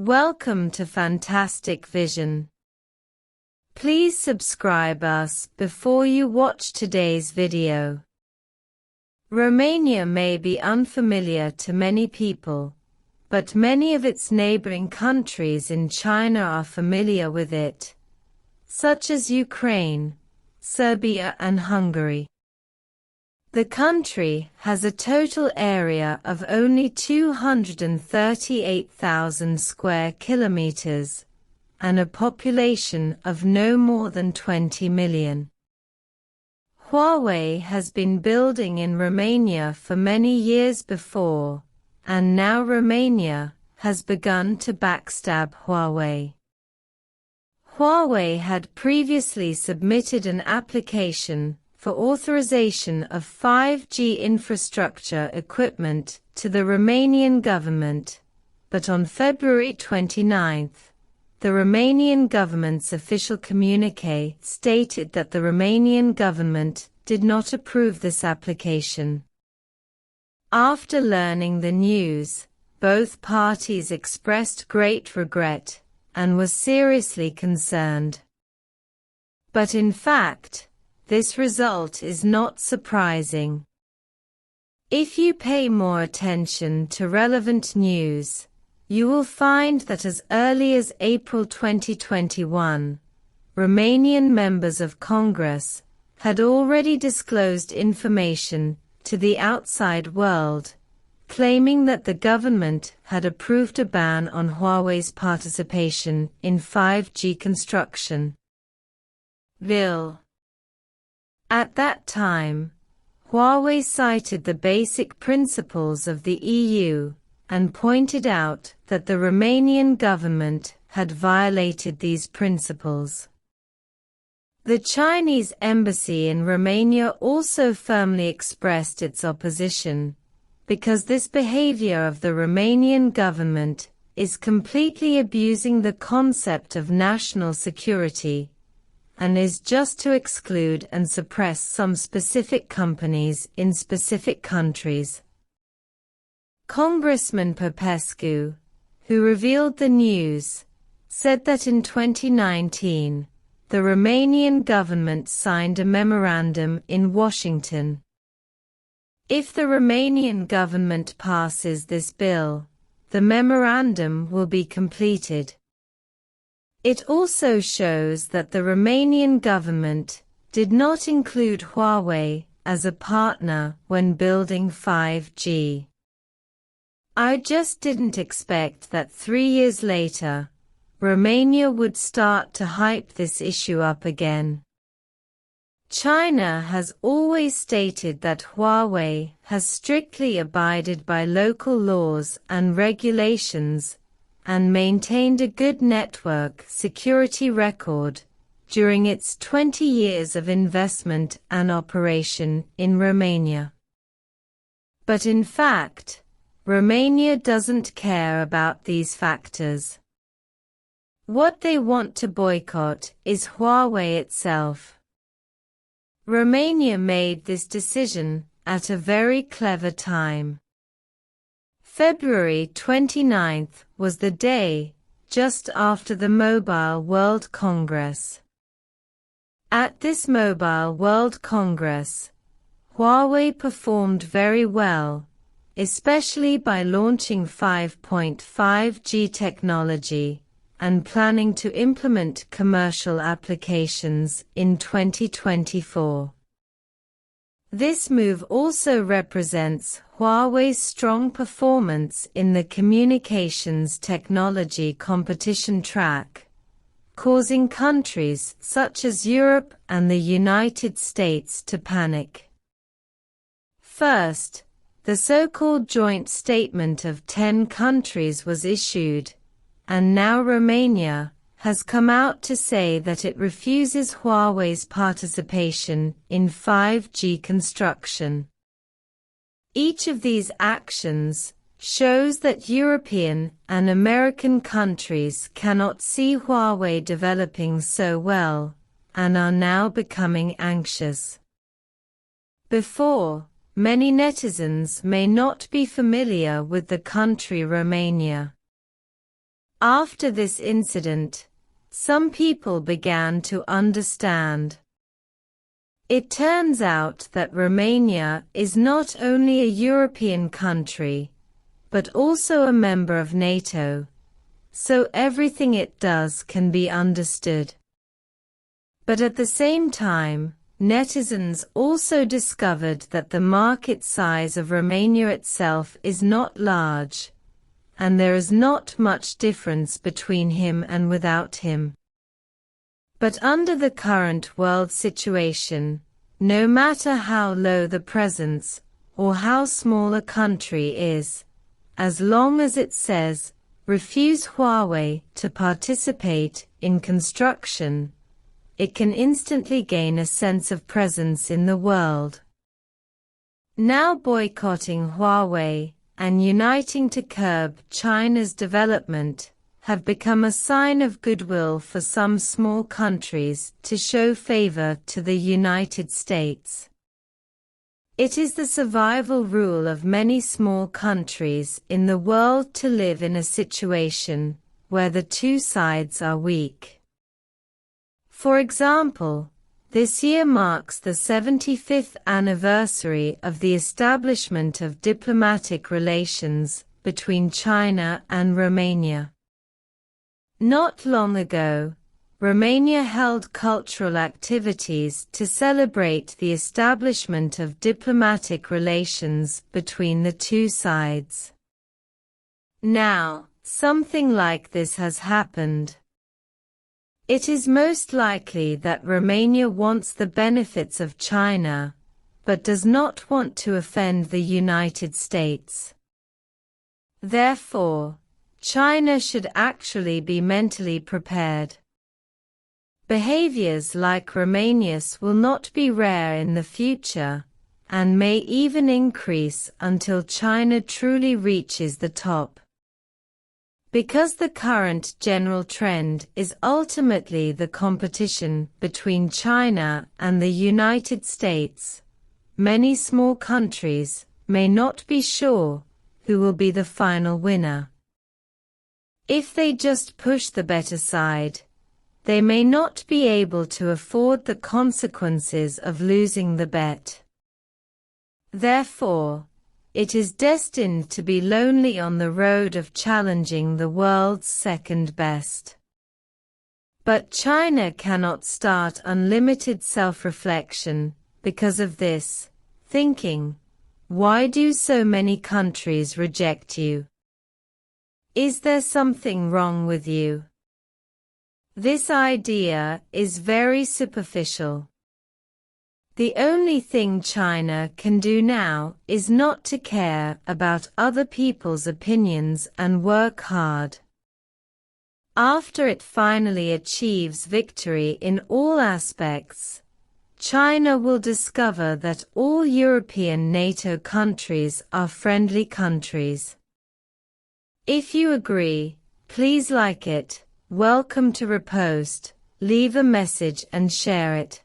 Welcome to Fantastic Vision. Please subscribe us before you watch today's video. Romania may be unfamiliar to many people, but many of its neighboring countries in China are familiar with it, such as Ukraine, Serbia and Hungary. The country has a total area of only 238,000 square kilometers and a population of no more than 20 million. Huawei has been building in Romania for many years before, and now Romania has begun to backstab Huawei. Huawei had previously submitted an application for authorization of 5G infrastructure equipment to the Romanian government, but on February 29, the Romanian government's official communiqué stated that the Romanian government did not approve this application. After learning the news, both parties expressed great regret and were seriously concerned. But in fact, this result is not surprising. If you pay more attention to relevant news, you will find that as early as April 2021, Romanian members of Congress had already disclosed information to the outside world, claiming that the government had approved a ban on Huawei's participation in 5G construction. At that time, Huawei cited the basic principles of the EU and pointed out that the Romanian government had violated these principles. The Chinese embassy in Romania also firmly expressed its opposition, because this behavior of the Romanian government is completely abusing the concept of national security and is just to exclude and suppress some specific companies in specific countries. Congressman Popescu, who revealed the news, said that in 2019, the Romanian government signed a memorandum in Washington. If the Romanian government passes this bill, the memorandum will be completed. It also shows that the Romanian government did not include Huawei as a partner when building 5G. I just didn't expect that 3 years later, Romania would start to hype this issue up again. China has always stated that Huawei has strictly abided by local laws and regulations and maintained a good network security record during its 20 years of investment and operation in Romania. But in fact, Romania doesn't care about these factors. What they want to boycott is Huawei itself. Romania made this decision at a very clever time. February 29 was the day just after the Mobile World Congress. At this Mobile World Congress, Huawei performed very well, especially by launching 5.5G technology and planning to implement commercial applications in 2024. This move also represents Huawei's strong performance in the communications technology competition track, causing countries such as Europe and the United States to panic. First, the so-called joint statement of 10 countries was issued, and now Romania has come out to say that it refuses Huawei's participation in 5G construction. Each of these actions shows that European and American countries cannot see Huawei developing so well and are now becoming anxious. Before, many netizens may not be familiar with the country Romania. After this incident, some people began to understand. It turns out that Romania is not only a European country, but also a member of NATO, so everything it does can be understood. But at the same time, netizens also discovered that the market size of Romania itself is not large, and there is not much difference between him and without him. But under the current world situation, no matter how low the presence, or how small a country is, as long as it says, refuse Huawei to participate in construction, it can instantly gain a sense of presence in the world. Now boycotting Huawei and uniting to curb China's development have become a sign of goodwill for some small countries to show favor to the United States. It is the survival rule of many small countries in the world to live in a situation where the two sides are weak. For example, this year marks the 75th anniversary of the establishment of diplomatic relations between China and Romania. Not long ago, Romania held cultural activities to celebrate the establishment of diplomatic relations between the two sides. Now, something like this has happened. It is most likely that Romania wants the benefits of China, but does not want to offend the United States. Therefore, China should actually be mentally prepared. Behaviors like Romania's will not be rare in the future, and may even increase until China truly reaches the top. Because the current general trend is ultimately the competition between China and the United States, many small countries may not be sure who will be the final winner. If they just push the better side, they may not be able to afford the consequences of losing the bet. Therefore, it is destined to be lonely on the road of challenging the world's second best. But China cannot start unlimited self-reflection because of this, thinking, why do so many countries reject you? Is there something wrong with you? This idea is very superficial. The only thing China can do now is not to care about other people's opinions and work hard. After it finally achieves victory in all aspects, China will discover that all European NATO countries are friendly countries. If you agree, please like it, welcome to repost, leave a message and share it.